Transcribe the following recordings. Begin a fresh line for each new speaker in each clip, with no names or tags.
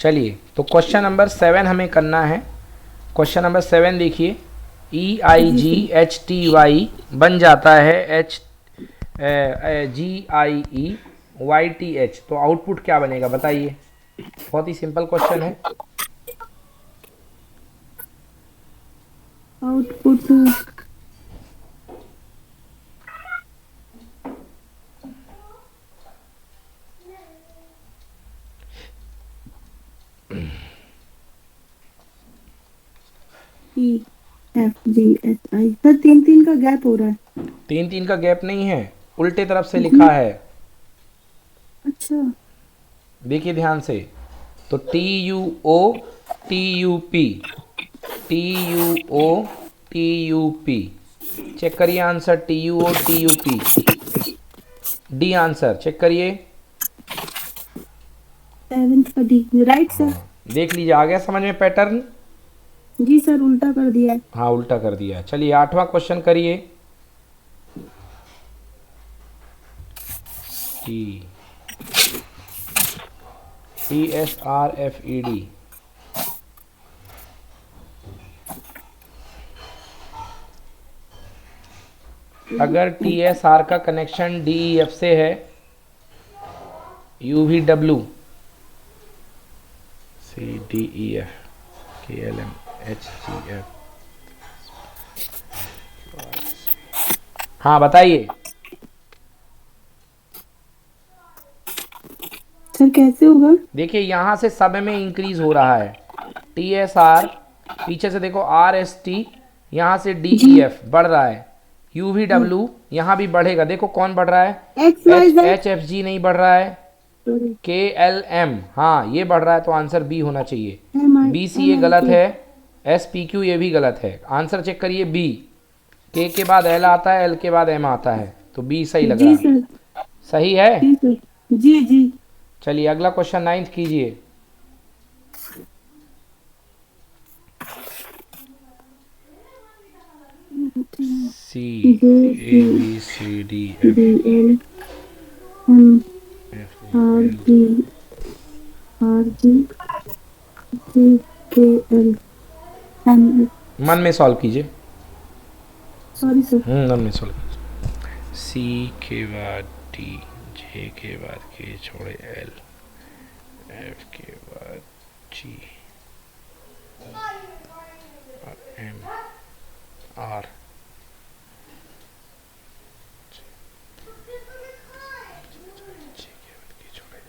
चलिए तो question number 7 हमें करना है। क्वेश्चन नंबर 7 देखिए, EIGHTY बन जाता है GIEYTH, तो आउटपुट क्या बनेगा बताइए। बहुत ही सिंपल क्वेश्चन है।
Output EFGHI। सर 3 3 का गैप हो रहा है।
3 3 का गैप नहीं है, उल्टे तरफ से
जी।
लिखा है।
अच्छा।
देखिए ध्यान से, तो TUOTUP, TUOTUP, चेक करिए answer. TUOTUP D answer, check करिए।
7th का डी, राइट सर।
देख लीजिए, आ गया समझ में पैटर्न।
जी सर, उल्टा कर दिया है।
हाँ उल्टा कर दिया। चलिए 8वां क्वेश्चन करिए। TSRFED, अगर TSR का कनेक्शन DEF से है, UVW CDEF KLM HGF, हाँ बताइए।
सर कैसे होगा?
देखिए यहाँ से सब में इंक्रीज हो रहा है। TSR, पीछे से देखो RST, यहाँ से
जी।
DEF बढ़ रहा है। UVW यहाँ भी बढ़ेगा, देखो कौन बढ़ रहा है।
X Y Z.
HFG नहीं बढ़ रहा है। KLM, हाँ ये बढ़ रहा है, तो आंसर बी होना चाहिए।
एम आई
BC
एम
ये
आई
गलत
के।
है। SPQ ये भी गलत है। आंसर चेक करिए बी। K के बाद L आता है, L के बाद M आता है, तो बी सही लग
जी
रहा है।
सर।
सही है।
जी सर। जी जी।
चलिए अगला क्वेश्चन 9th कीजिए। C
J
A B C D F
D L M
F
R
L,
G R G G K L M.
मन में सॉल्व कीजिए।
Sorry sir.
मन में सॉल्व कीजिए। C के बाद D, J के बाद K छोड़े L, F के बाद G और M R, J के बाद K छोड़े L।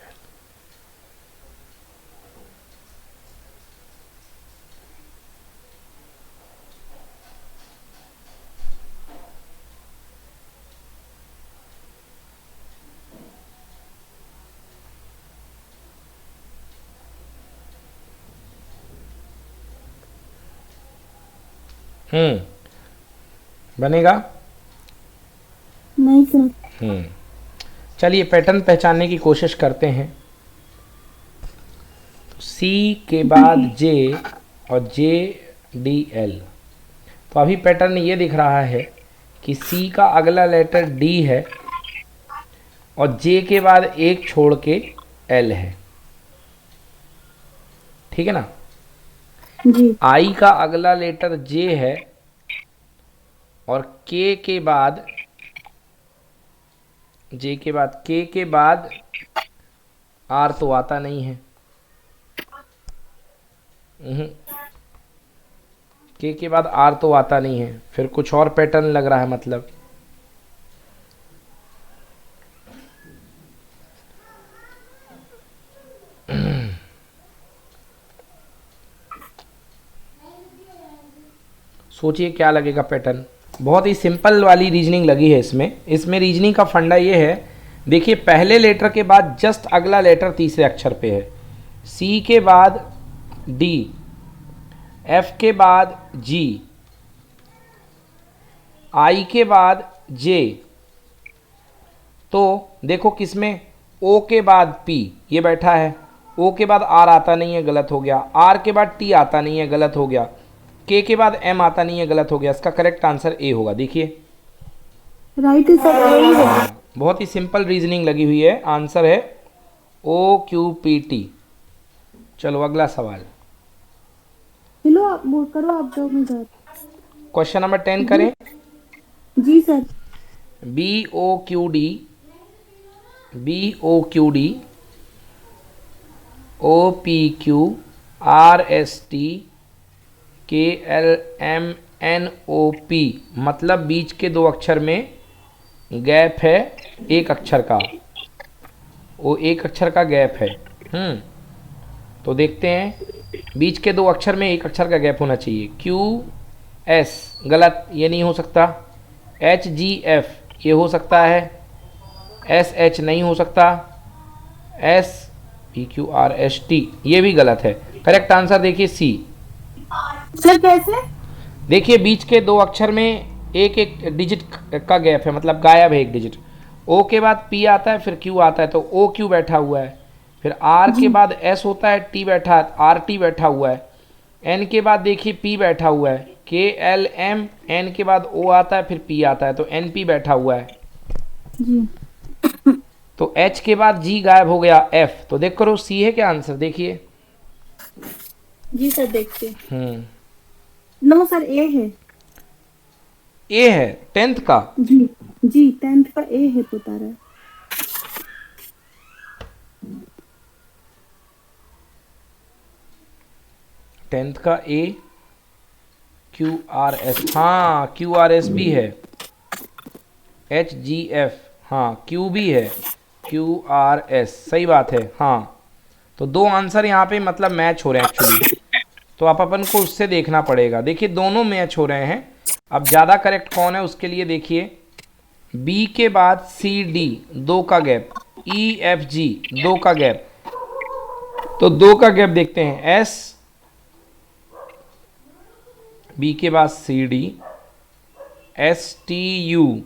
बनेगा।
नहीं सर।
चलिए पैटर्न पहचानने की कोशिश करते हैं। तो C के बाद J और JDL, तो अभी पैटर्न ये दिख रहा है कि C का अगला लेटर D है और J के बाद एक छोड़ के L है, ठीक है ना।
जी।
I का अगला लेटर J है और K के बाद, J के बाद K के बाद R तो आता नहीं है। K के बाद R तो आता नहीं है, फिर कुछ और पैटर्न लग रहा है मतलब। सोचिए क्या लगेगा पैटर्न। बहुत ही सिंपल वाली रीजनिंग लगी है इसमें। इसमें रीजनिंग का फंडा ये है, देखिए पहले लेटर के बाद जस्ट अगला लेटर तीसरे अक्षर पे है। C के बाद D, F के बाद G, I के बाद J, तो देखो किसमें O के बाद P ये बैठा है, O के बाद R आता नहीं है, गलत हो गया। R के बाद T आता नहीं है, गलत हो गया। K के बाद M आता नहीं है, गलत हो गया। इसका करेक्ट आंसर A होगा। देखिए
राइट है सर, यही है।
बहुत ही सिंपल रीजनिंग लगी हुई है। आंसर है OQPT। चलो अगला सवाल।
हेलो, आप वो करो, आप दो मैं कर।
क्वेश्चन नंबर 10
जी।
करें।
जी sir.
B O Q D, B O Q D, O P Q, R S T, K L M N O P, मतलब बीच के दो अक्षर में गैप है एक अक्षर का, वो एक अक्षर का गैप है। तो देखते हैं, बीच के दो अक्षर में एक अक्षर का गैप होना चाहिए। क्यू एस गलत, ये नहीं हो सकता। एच जी एफ ये हो सकता है, एस एच नहीं हो सकता, S P Q R S T ये भी गलत है। करेक्ट आंसर देखिए सी।
सर कैसे?
देखिए बीच के दो अक्षर में एक एक डिजिट का गैप है, मतलब गायब है एक डिजिट। ओ के बाद पी आता है, फिर क्यू आता है, तो ओ क्यू बैठा हुआ है। फिर आर के
जी।
बाद एस होता है, टी बैठा है, आर टी बैठा हुआ है। एन के बाद देखिए पी बैठा हुआ है, के एल एम, एन के बाद ओ आता है, फिर पी आता है, तो एन पी बैठा हुआ है।
जी।
तो एच के बाद जी गायब हो गया, एफ, तो देख करो सी है क्या आंसर, देखिए।
जी सर, देखते।
हम्म,
नो सर, ए है।
ए है 10th का।
जी। जी, 10th का ए है बता रहा है।
10th का ए, क्यू आर एस, हाँ क्यू आर एस भी है। एच जी एफ, हाँ क्यू भी है, क्यू आर एस, सही बात है। हाँ, तो दो आंसर यहाँ पे मतलब मैच हो रहे हैं एक्चुअली, तो आप अपन को उससे देखना पड़ेगा। देखिए दोनों मैच हो रहे हैं, अब ज़्यादा करेक्ट कौन है उसके लिए देखिए। बी के बाद सी डी दो का गैप, ई एफ जी दो का गैप, तो दो का गैप देखते हैं। एस, बी के बाद C D, S T U,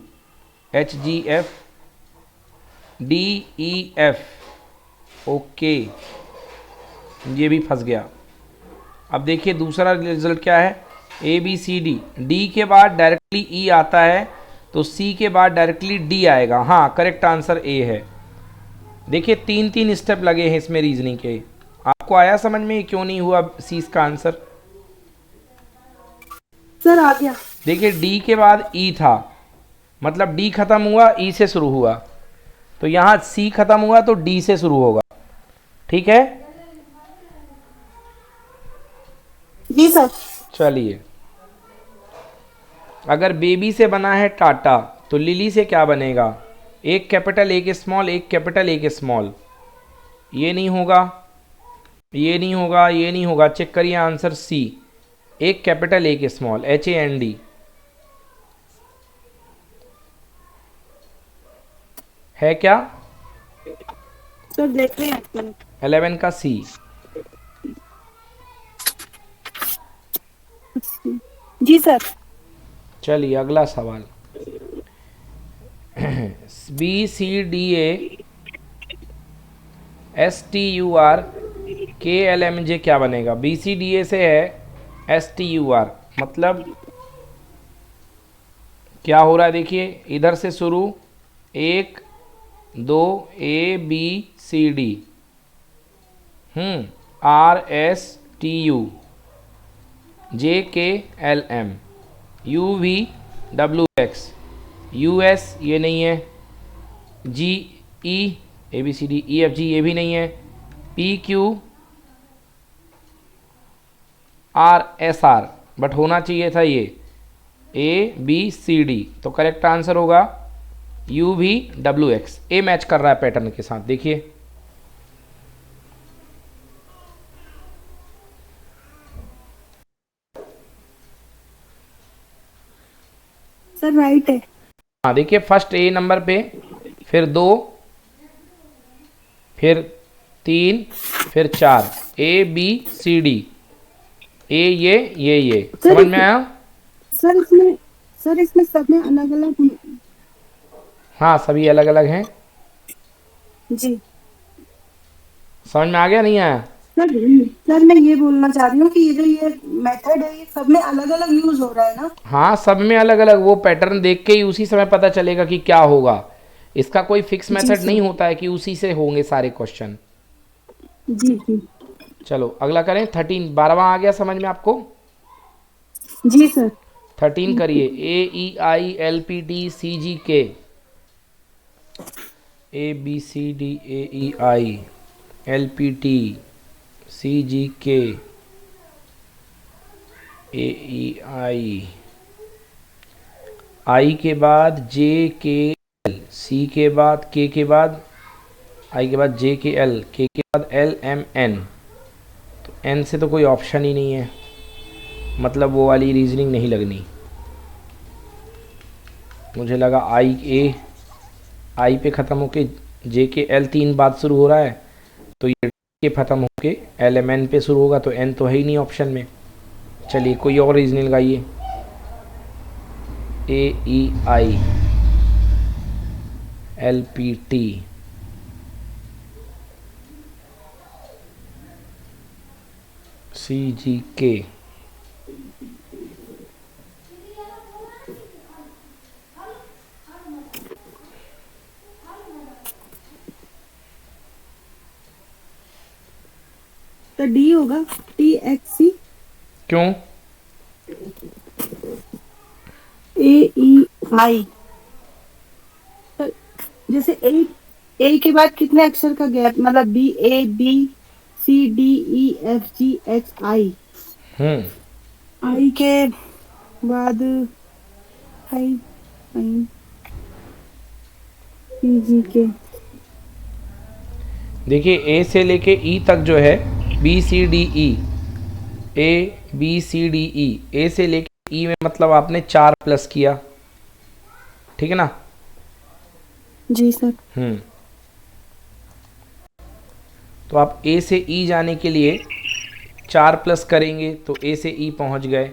H G F, D E F, okay, ये भी फंस गया। अब देखिए दूसरा रिजल्ट क्या है, A B C D, D के बाद डायरेक्टली ई आता है, तो सी के बाद डायरेक्टली डी आएगा। हाँ करेक्ट आंसर ए है। देखिए तीन तीन स्टेप लगे हैं इसमें रीजनिंग के। आपको आया समझ में क्यों नहीं हुआ सी का आंसर?
सर आ गया।
देखिए डी के बाद ई था, मतलब डी खत्म हुआ ई से शुरू हुआ, तो यहाँ सी खत्म हुआ तो डी से शुरू होगा। ठीक है,
जी सर।
चलिए। अगर बेबी से बना है टाटा, तो लिली से क्या बनेगा? एक कैपिटल एक स्मॉल, एक कैपिटल एक स्मॉल। ये नहीं होगा, ये नहीं होगा, ये नहीं होगा। चेक करिए आंसर सी, एक कैपिटल एक small, H A N D. है क्या?
सर देख रहे हैं एक मिनट।
11 का सी।
जी सर।
चलिए अगला सवाल। B C D A S T U R K L M J क्या बनेगा? बी सी डी ए से है एस टी यू आर, मतलब क्या हो रहा है देखिए, इधर से शुरू, एक दो, A B C D, R S T U, J K L M, U V W X, U S ये नहीं है, G E, A B C D E F G ये भी नहीं है, P Q R S R, but होना चाहिए था ये ए बी सी डी, तो करेक्ट आंसर होगा U V W X. A match कर रहा है पैटर्न के साथ, देखिए।
सर राइट है।
हाँ देखिए, फर्स्ट ए नंबर पे, फिर दो, फिर तीन, फिर चार, ए बी सी डी, ए ये
सर
समझ में आया?
सर इसमें सब में अलग अलग।
हाँ सभी अलग अलग हैं।
जी
समझ में आ गया नहीं आया?
सर। सर मैं ये बोलना चाह रही हूँ कि ये जो ये मेथड है, ये सब में अलग अलग यूज हो रहा है ना?
हाँ सब में अलग अलग, वो पैटर्न देख के ही उसी समय पता चलेगा कि क्या होगा। इसका कोई फिक्स
जी
मेथड
सर।
नहीं होता है कि उसी से होंगे सारे क्वेश्चन।
जी जी।
चलो अगला करें 13, 12वां आ गया समझ में आपको?
जी सर।
13 करिए। AEILPTCGK, ABCDAEILPTCGK, AEI, आई के बाद JKL, C के बाद K के बाद, आई के बाद JKL, K के बाद LMN। तो N से तो कोई ऑप्शन ही नहीं है, मतलब वो वाली रीजनिंग नहीं लगनी। मुझे लगा आई पे ख़त्म होके JKL 3 बाद शुरू हो रहा है, तो ये के ख़त्म होके LMN पे शुरू होगा, तो N तो है ही नहीं ऑप्शन में। चलिए कोई और रीजनिंग लगाइए। AEILPT, CGK,
तो डी होगा, TXC
क्यों?
AEI। तो जैसे ए के बाद कितने अक्षर का गैप, मतलब BABCDEFGHI, आई के बाद आई के।
देखिए ए से लेके ई तक जो है BCDE, ABCDE, ए से लेके ई में मतलब आपने 4 प्लस किया, ठीक है ना?
जी सर।
तो आप ए से ई जाने के लिए 4 प्लस करेंगे तो ए से ई पहुंच गए,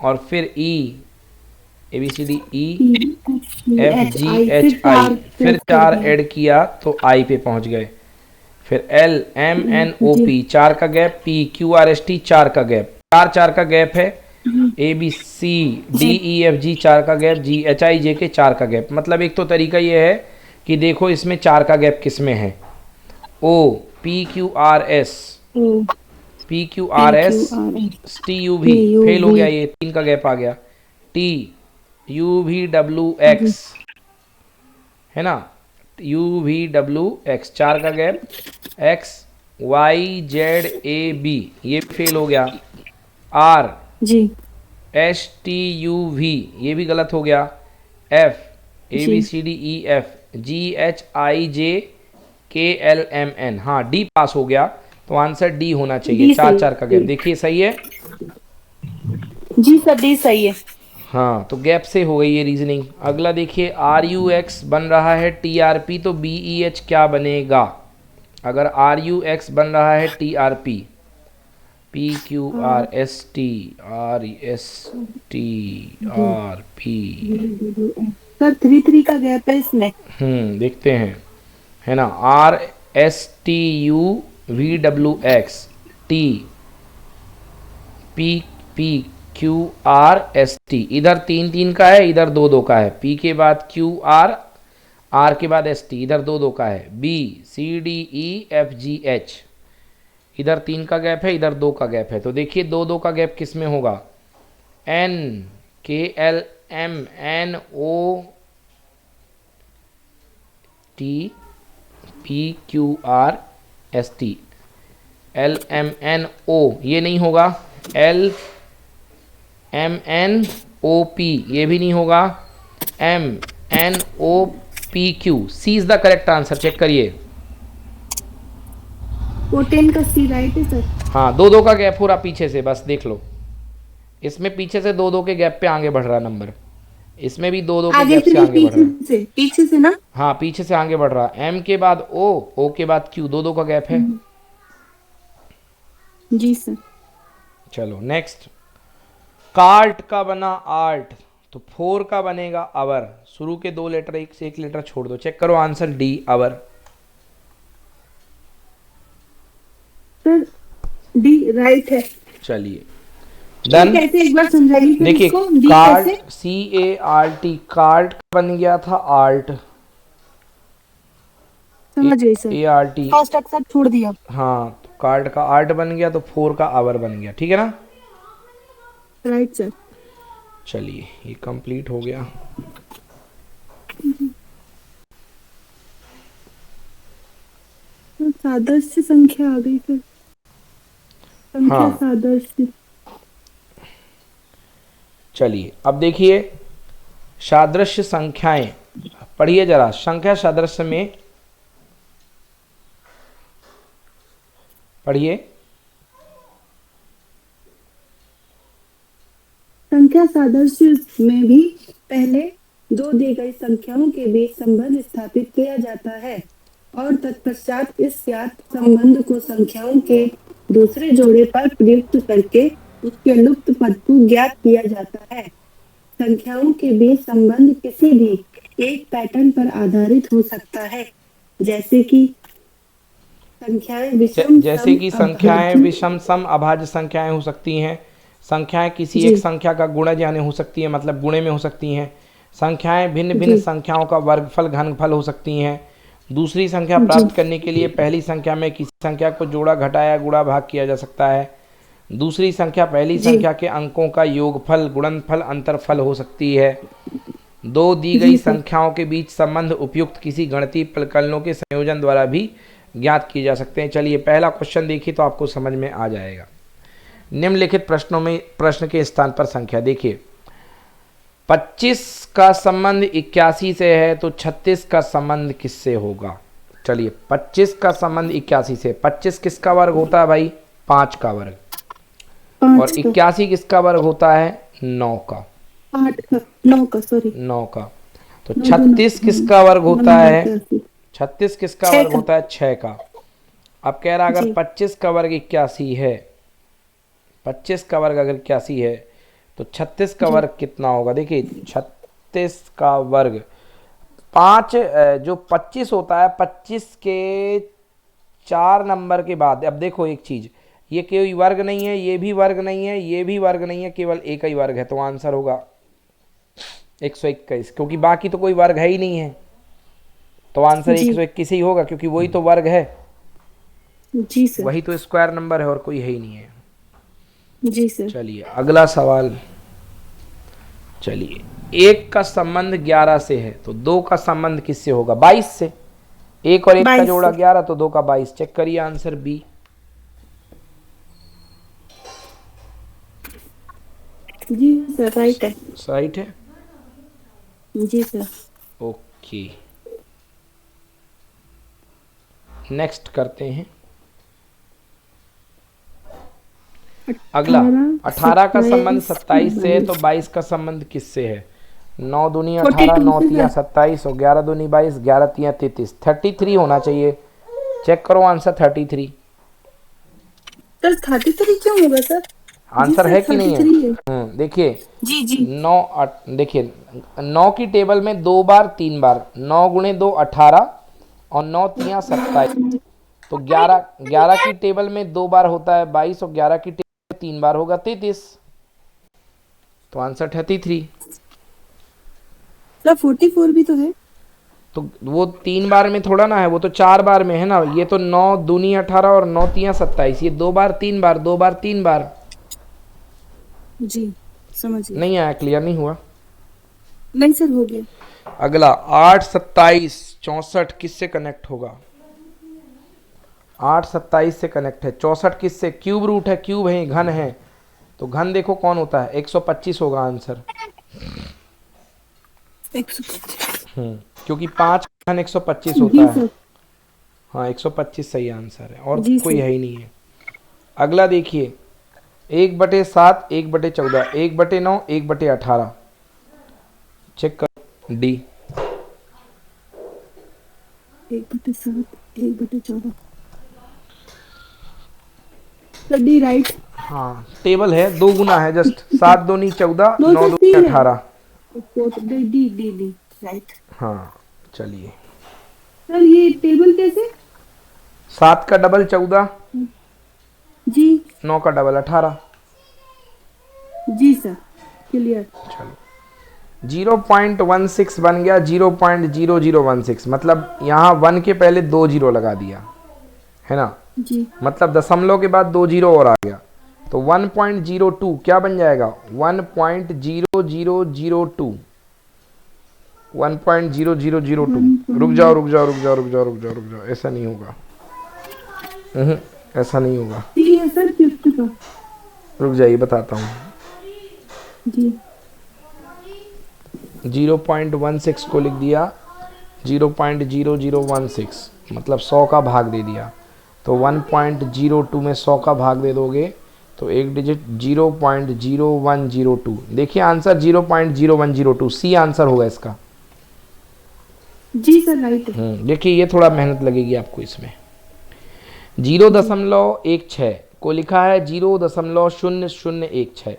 और फिर ई ABCDEFGHI, फिर 4 ऐड किया तो आई पे पहुंच गए, फिर LMNOP 4 का गैप, PQRST 4 का गैप, 4 का गैप है, ABCDEFG 4 का गैप, GHIJK 4 का गैप। मतलब एक तो तरीका ये है कि देखो इसमें 4 का गैप किस में है। O PQRS TUV फेल हो गया, ये 3 का गैप आ गया। TUVWX है ना, UVWX 4 का गैप, XYZAB ये फेल हो गया, R
जी
STUV ये भी गलत हो गया, F ABCDEF GHIJKLMN, हाँ D पास हो गया, तो आंसर D होना चाहिए। 4 का गैप देखिए सही है?
जी सर, D सही है।
हाँ, तो गैप से हो गई ये रीजनिंग। अगला देखिए RUX बन रहा है TRP, तो BEH क्या बनेगा? अगर RUX बन रहा है TRP, PQRSTRSTRP,
सर 3 का गैप है इसमें।
देखते हैं, है ना, RSTUVWX PQRST, इधर 3 का है, इधर 2 का है, P के बाद QR, R के बाद ST, इधर 2 का है, BCDEFGH, इधर 3 का गैप है, इधर 2 का गैप है। तो देखिए 2 का गैप किस में होगा? NKLMNOT PQRST, LMNO ये नहीं होगा, LMNOP ये भी नहीं होगा, MNOPQ। C is the correct answer, check करिए।
वो 10 का C राइट है सर।
हाँ, 2 का गैप हो रहा पीछे से, बस देख लो, इसमें पीछे से 2 के गैप पे आगे बढ़ रहा नंबर, इसमें भी 2 के गैप से आगे बढ़ रहा है,
पीछे से ना,
हाँ पीछे से आगे बढ़ रहा। M के बाद O के बाद Q, 2 का गैप है।
जी सर।
चलो नेक्स्ट, कार्ट का बना आर्ट, तो 4 का बनेगा अवर, शुरू के 2 लेटर, एक से 1 लेटर छोड़ दो, चेक करो आंसर D अवर।
सर D राइट है।
चलिए डन।
कैसे एक बार समझाइए
देखिए कार्ट, CART, कार्ट बन गया था आर्ट,
समझ गई सर,
ART,
फर्स्ट अक्षर छोड़ दिया।
हाँ कार्ड का आर्ट बन गया तो 4 का आवर बन गया, ठीक है ना।
Right sir.
चलिए ये कंप्लीट हो गया।
तो सादृश्य संख्या आ गई फिर, संख्या
हाँ
सादृश्य।
चलिए अब देखिए सादृश्य संख्याएं पढ़िए जरा। संख्या सादृश्य में पढ़िए।
संख्या सादृश्य में भी पहले दो दी गई संख्याओं के बीच संबंध स्थापित किया जाता है और तत्पश्चात इस ज्ञात संबंध को संख्याओं के दूसरे जोड़े पर प्रयुक्त करके उसके लुप्त पद को ज्ञात किया जाता है। संख्याओं के बीच संबंध किसी भी एक पैटर्न पर आधारित हो सकता है, जैसे कि संख्याएं विषम
जैसे कि
सम
संख्याएं
अभाज्य।
विषम सम अभाज्य संख्याएं हो सकती हैं। संख्याएं किसी
जी
एक संख्या का गुणज यानी हो सकती है, मतलब गुणे में हो सकती हैं। संख्याएं भिन्न भिन्न
जी
संख्याओं का वर्गफल घनफल हो सकती हैं। दूसरी संख्या
जी
प्राप्त करने के लिए पहली संख्या में किसी संख्या को जोड़ा घटाया गुणा भाग किया जा सकता है। दूसरी संख्या पहली
जी
संख्या के अंकों का योगफल गुणनफल अंतरफल हो सकती है। दो दी गई
जी सर।
संख्याओं के बीच संबंध उपयुक्त किसी गणितीय प्रकलनों के संयोजन द्वारा भी ज्ञात किए जा सकते हैं। चलिए पहला क्वेश्चन देखिए तो आपको समझ में आ जाएगा। निम्नलिखित प्रश्नों में प्रश्न के स्थान पर संख्या देखिए। 25 का संबंध 81 से है तो 36 का संबंध किससे होगा। चलिए 25 का संबंध 81 से, 25 किसका वर्ग होता है भाई, 5 का वर्ग। और
5 का,
81 किसका वर्ग होता है, 9 का।
8 का, 9 का, सॉरी
9 का। तो
9
36 किसका वर्ग होता है, 36 किसका
6
वर्ग
का।
होता है, 6 का। अब कह रहा अगर
जी
25 का वर्ग 81 है, 25 का वर्ग अगर 81 है तो 36 का
जी
वर्ग कितना होगा। देखिए 36 का वर्ग 5 जो 25 होता है 25 के 4 नंबर के बाद। अब देखो एक चीज, ये कोई वर्ग नहीं है, ये भी वर्ग नहीं है, ये भी वर्ग नहीं है, केवल एक ही वर्ग है। तो आंसर होगा 121, क्योंकि बाकी तो कोई वर्ग है ही नहीं है। तो आंसर
जी
121 ही होगा, क्योंकि वही तो वर्ग है,
जी सर।
वही तो स्क्वायर नंबर है और कोई है ही नहीं है।
जी सर।
चलिए अगला सवाल। चलिए 1 का संबंध 11 से है तो 2 का संबंध किससे होगा, 22 से। 1 और 1 का
22
जोड़ा
से।
11 तो 2 का 22। चेक करिए आंसर बी।
जी सर, राइट है।
राइट है।
जी सर।
ओके नेक्स्ट करते हैं। अगला 18 का संबंध 27 से है तो 22 का संबंध किससे है। 9 दूनी 18, 9 तिया 27 और 11 दूनी 22, 11 तिया 33। 33 होना चाहिए। चेक करो आंसर 33।
सर 33 क्यों होगा सर। जी
आंसर
सर
है कि नहीं है।
33 है।
देखिए
जी जी
9 देखिए 9 की टेबल में 2 बार 3 बार, 9 गुणे 2 18 और 9 तिया 27। तो 11 11 की टेबल में 2 बार होता है 22 और 11 की टेबल में 3 बार होगा 33। तो आंसर 33।
सर 44 भी तो है।
तो वो 3 बार में थोड़ा ना है, वो तो 4 बार में है ना। ये तो 9 दूनी 18 और 9 तिया 27, ये 2 बार 3 बार, 2 बार 3 बार।
जी समझ गए।
नहीं आया, क्लियर नहीं हुआ।
नहीं सर, हो गया।
अगला 8 27 64 किससे कनेक्ट होगा। 8 27 से कनेक्ट है। 64 किससे, क्यूब रूट है, क्यूब है, घन है। तो घन देखो कौन होता है, 125 होगा आंसर।
125।
क्योंकि 5 घन 125
जी
होता है।
सर।
हाँ 125 सही आंसर है, और
जी
कोई
सर।
है ही नहीं है। अगला देखिए 1/7 1/14 1/9 1/18। चेक कर डी।
1/7 1/14। Sir D right.
हाँ टेबल है, 2 गुना है जस्ट। 7 दूनी 14
नो
9
सर,
दूनी
डी है।
18।
D D D D right.
हाँ चलिए
सर ये टेबल कैसे।
7 का डबल 14,
जी
9 का डबल 18।
जी सर, क्लियर।
चलो 0.16 बन गया 0.0016, मतलब यहाँ 1 के पहले 2 जीरो लगा दिया है ना।
जी
मतलब दशमलव के बाद 2 जीरो और आ गया, तो 1.02 क्या बन जाएगा, 1.0002, 1.0002। रुक जाओ रुक जाओ रुक जाओ रुक जाओ रुक जाओ रुक जाओ, ऐसा नहीं होगा। ऐसा नहीं होगा,
सी है सर फिफ्थ का।
रुक जाइए बताता हूँ।
जी
0.16 को लिख दिया, 0.0016 मतलब 100 का भाग दे दिया, तो 1.02 में 100 का भाग दे दोगे तो एक डिजिट 0.0102। देखिए आंसर 0.0102, सी आंसर होगा इसका।
जी सर राइट है।
देखिए ये थोड़ा मेहनत लगेगी आपको इसमें। 0.16 को लिखा है 0.0016,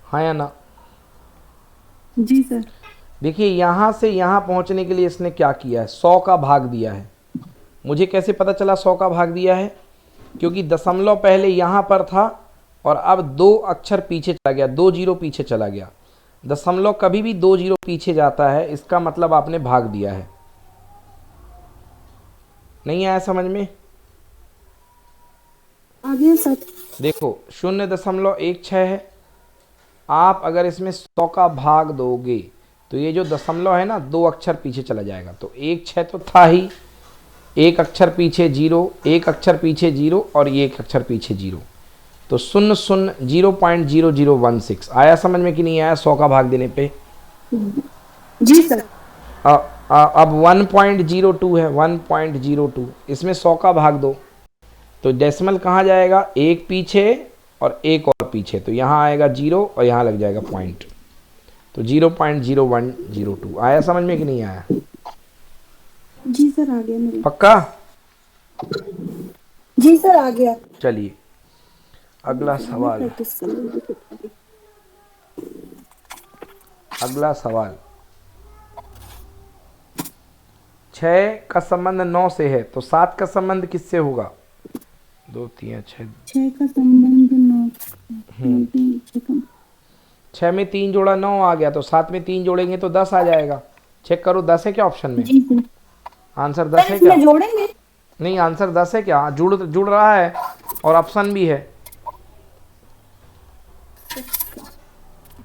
हाँ या ना।
जी सर।
देखिए यहाँ से यहाँ पहुँचने के लिए इसने क्या किया है, 100 का भाग दिया है। मुझे कैसे पता चला 100 का भाग दिया है, क्योंकि दशमलव पहले यहाँ पर था और अब 2 अक्षर पीछे चला गया, 2 जीरो पीछे चला गया। दशमलव कभी भी 2 जीरो पीछे जाता है, इसका मतलब आपने भाग दिया है। नहीं आया समझ में।
आगे सर।
देखो 0.16 है, आप अगर इसमें 100 का भाग दोगे तो ये जो दशमलव है ना 2 अक्षर पीछे चला जाएगा, तो 1 तो था ही, 1 अक्षर पीछे 0, 1 अक्षर पीछे 0 और ये 1 अक्षर पीछे 0, तो 0.0016 आया समझ में कि नहीं आया 100 का भाग देने पे।
जी सर।
अब 1.02 है, 1.02 इसमें 100 का भाग दो तो डेसिमल कहाँ जाएगा, एक पीछे और एक और पीछे, तो यहाँ आएगा 0 और यहाँ लग जाएगा पॉइंट, तो 0.0102 आया समझ में कि नहीं आया।
जी सर आ गया मेरे।
पक्का।
जी सर आ गया।
चलिए अगला सवाल।
प्रैक्टिस कर लूंगी।
अगला सवाल, 6 का संबंध 9 से है तो 7 का संबंध किससे होगा, 2 3 6,
6 का संबंध 9।
6 में 3 जोड़ा 9 आ गया, तो 7 में 3 जोड़ेंगे तो 10 आ जाएगा। चेक करो 10 है क्या ऑप्शन में,
जी सर।
आंसर 10 है क्या,
इसमें जोड़ेंगे।
नहीं आंसर 10 है क्या, जुड़ रहा है और ऑप्शन भी है।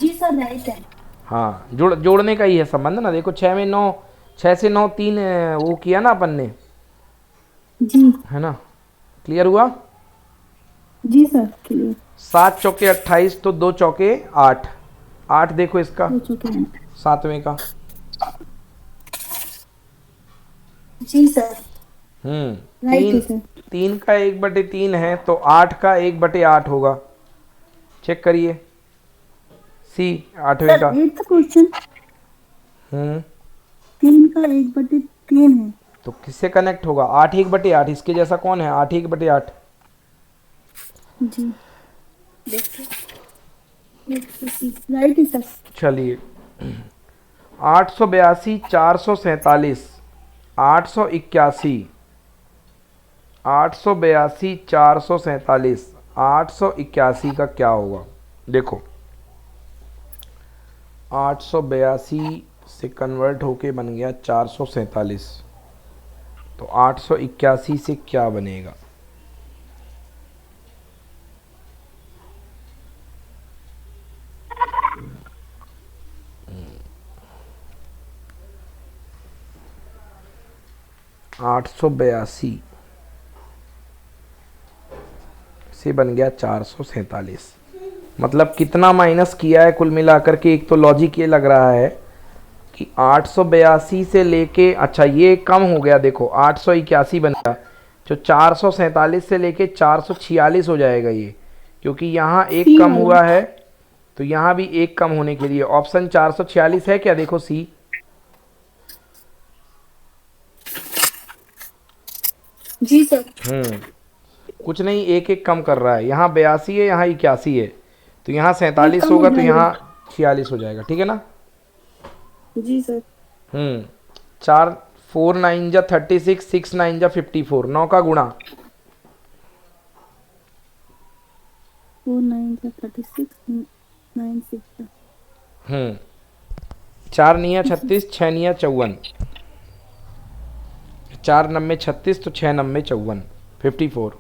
जी सर राइट है।
हाँ जोड़ने का ही है संबंध ना। देखो 6 में 9, 6 से 9 3 वो किया ना अपन ने,
जी
है ना। क्लियर हुआ।
जी सर क्लियर।
7 चौके 28 तो 2 चौके 8, 8 देखो इसका सातवें का।
जी सर राइट है
तीन,
सर।
3 का 1/3 है तो 8 का 1/8 होगा। चेक करिए सी 8वें का।
Eight question. 3 का 1/3 है
तो किससे कनेक्ट होगा, 8 1/8, इसके जैसा कौन है 8 1/8।
जी देखिए राइट है सर।
चलिए 882 447 881, 882 447 881 का क्या होगा। देखो 882 से कन्वर्ट होके बन गया 447, तो 881 से क्या बनेगा, आठ सौ बयासी से बन गया 447। मतलब कितना माइनस किया है कुल मिलाकर के, एक तो लॉजिक ये लग रहा है कि 882 से लेके, अच्छा ये कम हो गया, देखो 881 बन गया, जो 447 से लेके 446 हो जाएगा ये, क्योंकि यहाँ एक कम हुआ है तो यहाँ भी एक कम होने के लिए ऑप्शन 446 है क्या, देखो सी।
जी सर।
कुछ नहीं, एक एक कम कर रहा है, यहाँ 82 है यहाँ 81 है, तो यहाँ 47 होगा तो यहाँ 46 हो जाएगा, ठीक है ना।
जी सर।
4 4 9 जा 36, 6 9 जा 54, 9 का गुणा
4 9 जा 36 9 6
4 निया 36, 6 निया 54, 4 9 में 36 तो 6 9 में 54, 54।